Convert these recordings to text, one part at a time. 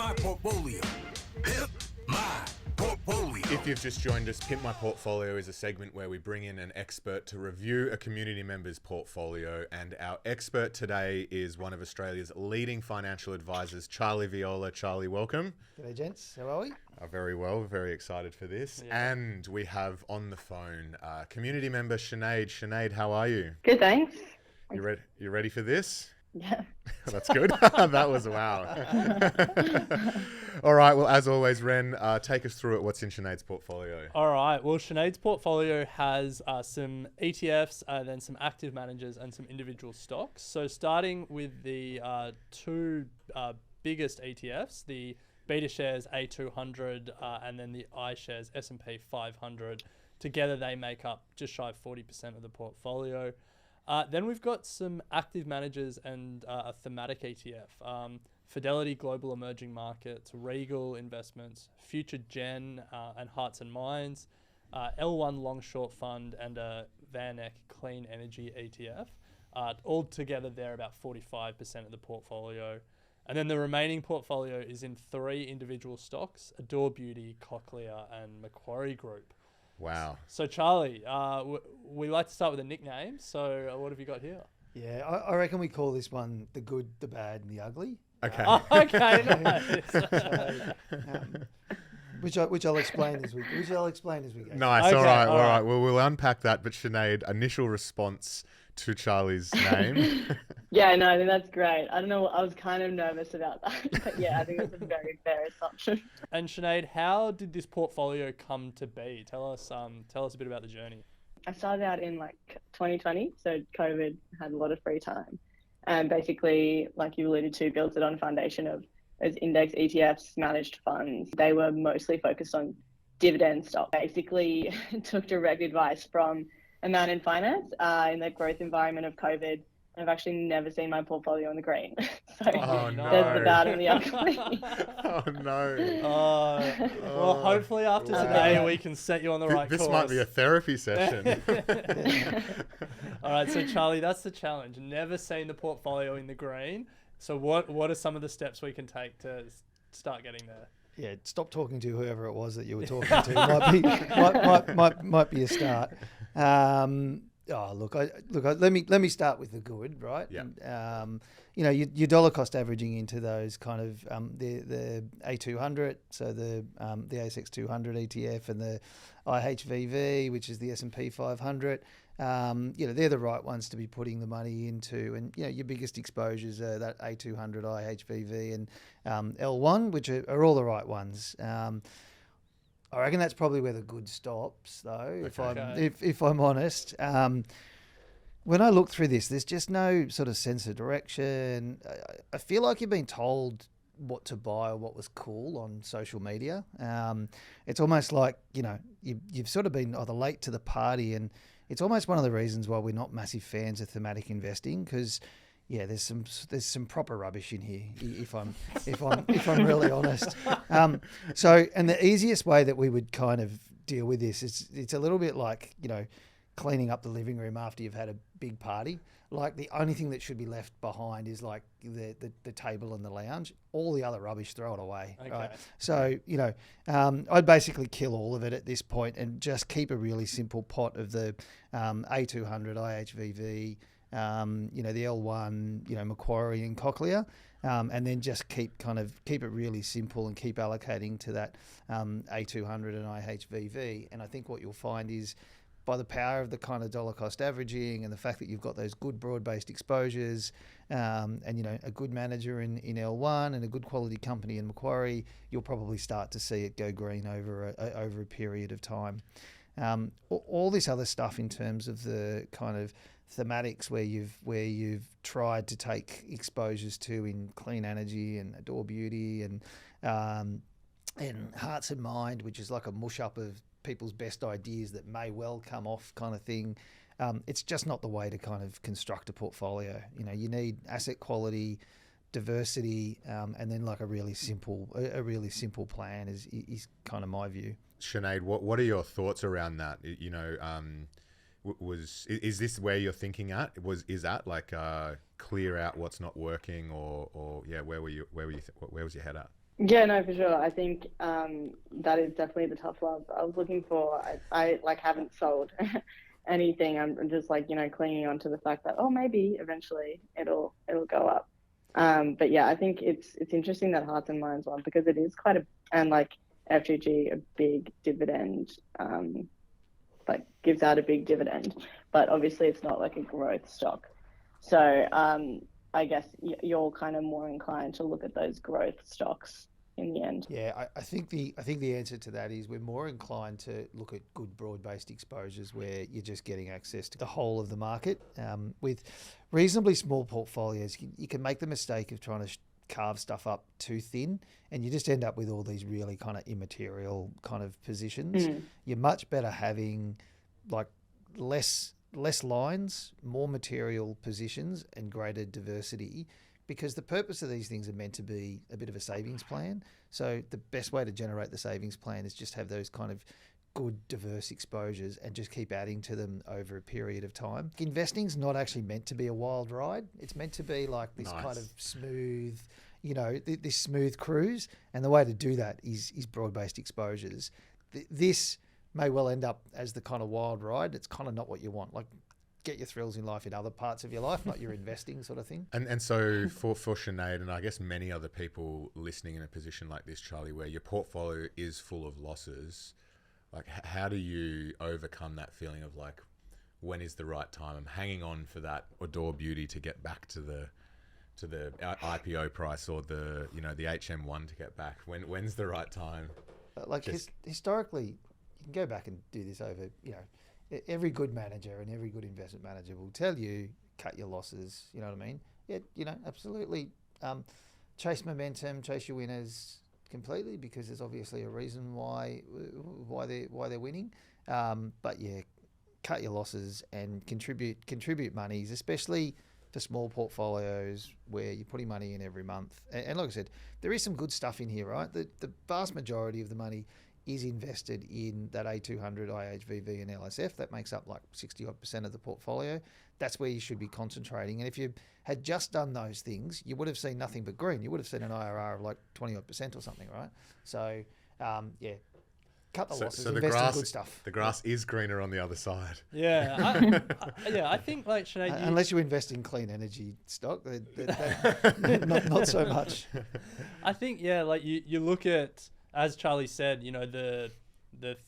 My Portfolio. Pimp My Portfolio. If you've just joined us, Pimp My Portfolio is a segment where we bring in an expert to review a community member's portfolio. And our expert today is one of Australia's leading financial advisors, Charlie Viola. Charlie, welcome. G'day, gents. How are we? Very well. Very excited for this. Yeah. And we have on the phone community member Chenade. Chenade, how are you? Good, thanks. You ready for this? Yeah. That's good. That was wow. All right. Well, as always, Ren, take us through it. What's in Chenade's portfolio? All right. Well, Chenade's portfolio has some ETFs, then some active managers and some individual stocks. So starting with the two biggest ETFs, the Beta Shares A200 and then the iShares S&P 500. Together, they make up just shy of 40% of the portfolio. Then we've got some active managers and a thematic ETF. Fidelity Global Emerging Markets, Regal Investments, Future Gen and Hearts and Minds, L1 Long Short Fund, and a Van Eck Clean Energy ETF. All together, they're about 45% of the portfolio. And then the remaining portfolio is in three individual stocks, Adore Beauty, Cochlear, and Macquarie Group. Wow. So, Charlie, we like to start with a nickname. So, what have you got here? Yeah, I reckon we call this one the good, the bad, and the ugly. Okay. Okay, nice. Which I'll explain as we go. Nice. Okay, All right. all right. Well, we'll unpack that. But Chenade, initial response to Charlie's name. Yeah, no, I think that's great. I don't know, I was kind of nervous about that. But yeah, I think that's a very fair assumption. And Chenade, how did this portfolio come to be? Tell us a bit about the journey. I started out in 2020, so COVID had a lot of free time. And basically, like you alluded to, built it on a foundation of those index ETFs, managed funds. They were mostly focused on dividend stock. Basically, took direct advice from a man in finance in the growth environment of COVID. I've actually never seen my portfolio in the green. So Oh, no. there's the bad and the ugly. Oh no. Well, hopefully after today we can set you on the right course. This might be a therapy session. All right, so Charlie, that's the challenge. Never seen the portfolio in the green. So what are some of the steps we can take to start getting there? Yeah, stop talking to whoever it was that you were talking to. might be a start. Let me start with the good, right? Yeah. And, your dollar cost averaging into those kind of the A200, so the ASX 200 ETF and the IHVV, which is the S&P 500. They're the right ones to be putting the money into, and your biggest exposures are that A200, IHVV, and L1, which are all the right ones. I reckon that's probably where the good stops, though. Okay. If I'm honest, when I look through this, there's just no sort of sense of direction. I feel like you've been told what to buy or what was cool on social media. It's almost like you've sort of been either late to the party, and it's almost one of the reasons why we're not massive fans of thematic investing, because there's some proper rubbish in here, if I'm really honest. And the easiest way that we would kind of deal with this is it's a little bit like cleaning up the living room after you've had a big party. Like, the only thing that should be left behind is like the table and the lounge. All the other rubbish, throw it away. Okay. Right? So I'd basically kill all of it at this point and just keep a really simple pot of the A200, IHVV. The L1, Macquarie and Cochlear, and then just keep it really simple and keep allocating to that A200 and IHVV. And I think what you'll find is, by the power of the kind of dollar cost averaging and the fact that you've got those good broad-based exposures, and a good manager in L1 and a good quality company in Macquarie, you'll probably start to see it go green over a period of time. All this other stuff in terms of the kind of thematics where you've tried to take exposures to in clean energy and Adore Beauty and Hearts and Mind, which is like a mush up of people's best ideas that may well come off kind of thing. It's just not the way to kind of construct a portfolio. You need asset quality, diversity, and then like a really simple plan is kind of my view. Chenade, what are your thoughts around that? Is this where you're thinking at? Is that like clear out what's not working, or where was your head at? Yeah, no, for sure. I think that is definitely the tough love I was looking for. I like haven't sold anything. I'm just like, clinging on to the fact that, oh, maybe eventually it'll go up. But yeah, I think it's interesting that Hearts and Minds one, because it is quite and like FGG, a big dividend, like gives out a big dividend, but obviously it's not like a growth stock. So I guess you're kind of more inclined to look at those growth stocks in the end. Yeah, I think the answer to that is we're more inclined to look at good broad-based exposures where you're just getting access to the whole of the market. With reasonably small portfolios, you can make the mistake of trying to carve stuff up too thin, and you just end up with all these really kind of immaterial kind of positions. You're much better having like less lines, more material positions, and greater diversity, because the purpose of these things are meant to be a bit of a savings plan. So the best way to generate the savings plan is just have those kind of good diverse exposures and just keep adding to them over a period of time. Investing's not actually meant to be a wild ride. It's meant to be like this kind of smooth, this smooth cruise. And the way to do that is broad-based exposures. This may well end up as the kind of wild ride. It's kind of not what you want. Like, get your thrills in life in other parts of your life, not your investing sort of thing. And so for Chenade, and I guess many other people listening in a position like this, Charlie, where your portfolio is full of losses, like how do you overcome that feeling of like, when is the right time? I'm hanging on for that adore beauty to get back to the IPO price, or the HM1 to get back. When's the right time? Historically, you can go back and do this over, every good manager and every good investment manager will tell you, cut your losses, you know what I mean? Yeah, absolutely. Chase momentum, chase your winners completely, because there's obviously a reason why they're winning. But yeah, cut your losses and contribute monies, especially for small portfolios where you're putting money in every month. And like I said, there is some good stuff in here, right? The vast majority of the money is invested in that A200, IHVV and LSF. That makes up like 60% of the portfolio. That's where you should be concentrating. And if you had just done those things, you would have seen nothing but green. You would have seen an IRR of like 20% or something, right? So, cut the losses, so invest in good stuff. The grass is greener on the other side. Yeah, I think like Chenade, unless you invest in clean energy stock, not so much. I think like you look at, as Charlie said, the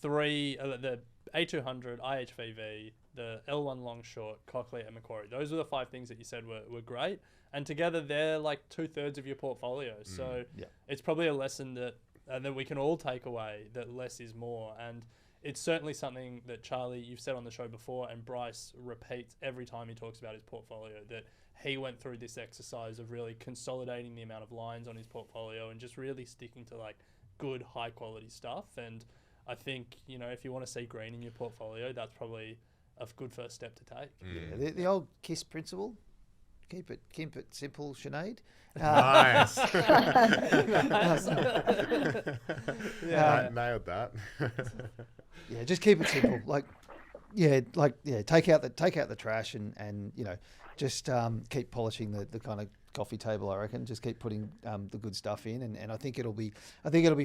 three, the A200, IHVV, the L1 long short, Cochlear and Macquarie. Those are the 5 things that you said were great, and together they're like 2/3 of your portfolio. So it's probably a lesson that we can all take away, that less is more. And it's certainly something that Charlie, you've said on the show before, and Bryce repeats every time he talks about his portfolio, that he went through this exercise of really consolidating the amount of lines on his portfolio and just really sticking to like good, high quality stuff. And I think, if you want to see green in your portfolio, that's probably a good first step to take. Yeah, the old KISS principle. Keep it simple, Chenade. Nice. Nailed that. Yeah, just keep it simple. Take out the trash and just keep polishing the kind of coffee table. I reckon just keep putting the good stuff in, and I think it'll be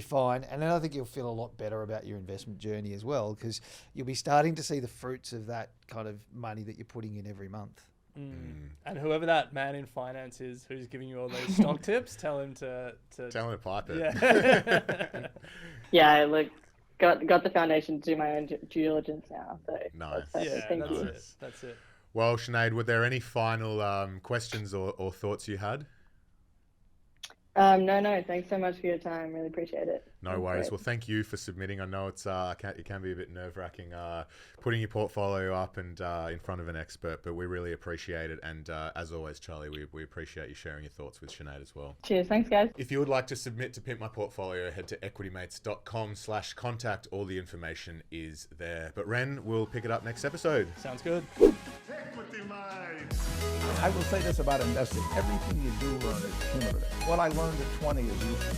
fine. And then I think you'll feel a lot better about your investment journey as well, because you'll be starting to see the fruits of that kind of money that you're putting in every month. And whoever that man in finance is who's giving you all those stock tips, tell him to pipe it. Yeah. Yeah, look, got the foundation to do my own due diligence now. So nice. Thank you. That's it. Well, Chenade, were there any final questions or thoughts you had? No. Thanks so much for your time. Really appreciate it. No worries. Well, thank you for submitting. I know it can be a bit nerve-wracking putting your portfolio up and in front of an expert, but we really appreciate it. And as always, Charlie, we appreciate you sharing your thoughts with Chenade as well. Cheers. Thanks, guys. If you would like to submit to Pimp My Portfolio, head to equitymates.com/contact. All the information is there. But Ren, we'll pick it up next episode. Sounds good. I will say this about investing. Everything you do learn is cumulative. What I learned at 20 is useful.